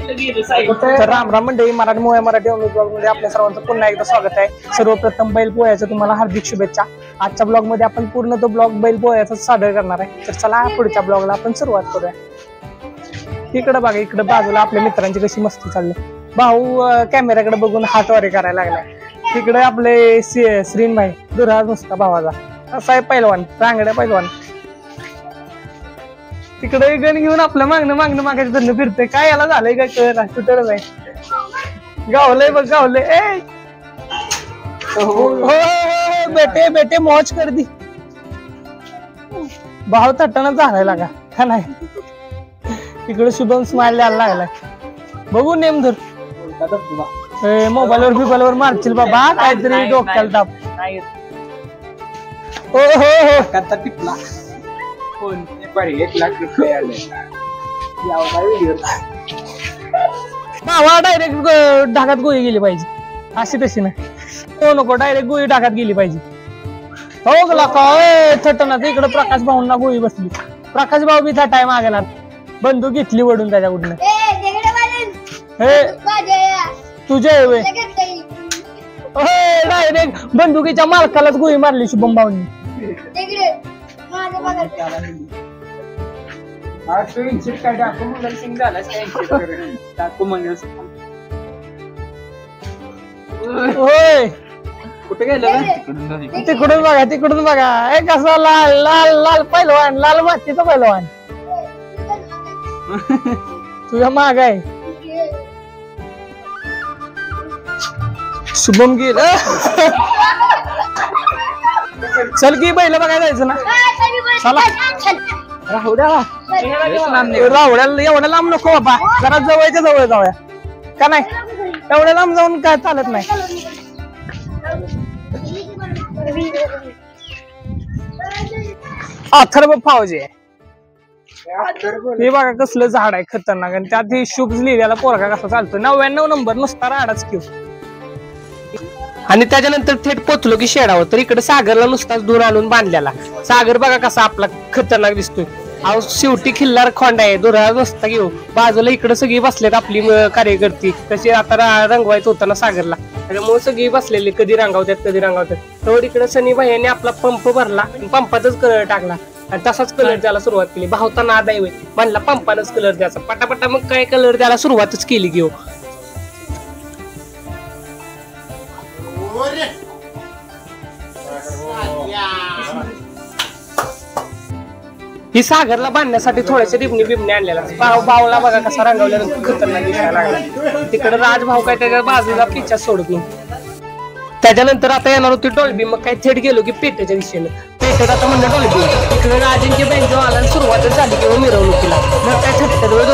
तर राम राम मंडळी, Marathi movie Marathi blog मध्ये आपल्या सर्वांचं पुन्हा एकदा स्वागत आहे. सर्वप्रथम बैल पोळ्याचं तुम्हाला हार्दिक शुभेच्छा. आजच्या ब्लॉग मध्ये आपण पूर्ण तो ब्लॉग बैल पोळ्याचा सादर करणार आहे. तर चला पुढच्या ब्लॉगला आपण सुरुवात करूया. इकडे बघा, इकडे बाजूला आपल्या मित्रांची कशी मस्ती चालली. भाऊ कॅमेऱ्याकडे बघून हातवारे करायला लागलाय. तिकडे आपले श्रीन भाई दुराज नुसता भावाचा असा आहे पैलवान, रांगड्या पैलवान. तिकडे गण घेऊन आपलं मागणं मागायचं धरणं फिरतंय. काय याला झालंय काय कळलं कुठं नाही. गावलंय बघ, गावलंय. हो बेटे बेटे मौज कर दी. भाव थट्टाना झालाय का का नाही. इकडे शुभम स्माइल द्यायला लागलाय. बघू नेम धर. मोबाईलवर बिबाईलवर मारशील बाबा, काहीतरी डोक्याला ताप. हो हो हो टिपला 1 लाख रुपये आले. भावा डायरेक्ट ढाकात गोळी गेली पाहिजे, अशी तशी नाही. हो नको, डायरेक्ट गोळी ढाकात गेली पाहिजे. हो गला का थटना. इकडे प्रकाश भाऊंना गोळी बसली. प्रकाश भाऊ बी थटाय मागेला, बंदूक घेतली वडून त्याच्याकडून. तुझे डायरेक्ट बंदुकीच्या मालकालाच गोळी मारली शुभम भाऊंनी. होय कुठे गेलं? तिकडून बघा, तिकडून बघा. एक कसा लाल लाल लाल पैलवान, लाल मातीचा पैलवान तुझ्या माग आहे. शुभम गिल चल की बैल बघायला जायचं ना. चला राहुड्याला एवढ्या लांब नको बाबा, जरा जवळच्या जवळ जाऊया का नाही. एवढ्या लांब जाऊन काय चालत नाही. अथर्व फावजे हे बघा कसलं झाड आहे खतरनाक. आणि त्यात ही शुभ लिहिलेला पोरगा कसा चालतो. 99 नंबर नुसता राडाच घेऊ. आणि त्याच्यानंतर थेट पोचलो की शेडावर. तर इकडे सागरला नुसताच दूर आणून बांधलेला. सागर बघा कसा आपला खतरनाक दिसतोय. अहो शेवटी खिल्लार खोंडा आहे, दुरा नुसता घेऊ. बाजूला इकडे सगळी बसलेत आपली कार्यकर्ती. तशी आता रंगवायचं होतं ना सागरला, त्याच्यामुळे सगळी बसलेली. कधी रंगावतात कधी रंगावतात. तर इकडे सनी भाईने आपला पंप भरला, पंपातच कलर टाकला आणि तसाच कलर द्यायला सुरुवात केली. भावता नाद आहे म्हणला पंपानच कलर द्यायचा पटापटा. मग काय कलर द्यायला सुरुवातच केली घेऊ. ही सागरला बांधण्यासाठी थोडेसे रिबणी बिबणी आणलेला. भावला बघा कसा रंगवल्यानंतर खतरनाक दिसायला लागला. तिकडे राजभाऊ काय त्याच्या बाजूला पिच्छा सोडत नाही. त्याच्यानंतर आता येणार होती डॉल्बी. मग काय थेट गेलो की पेटेच्या दिशेने. पेटेत आता म्हणलं डॉल्बी. इकडे राजांची बँक आला, सुरुवातच झाली किंवा मिरवणुकीला. मग काय थेट दोघं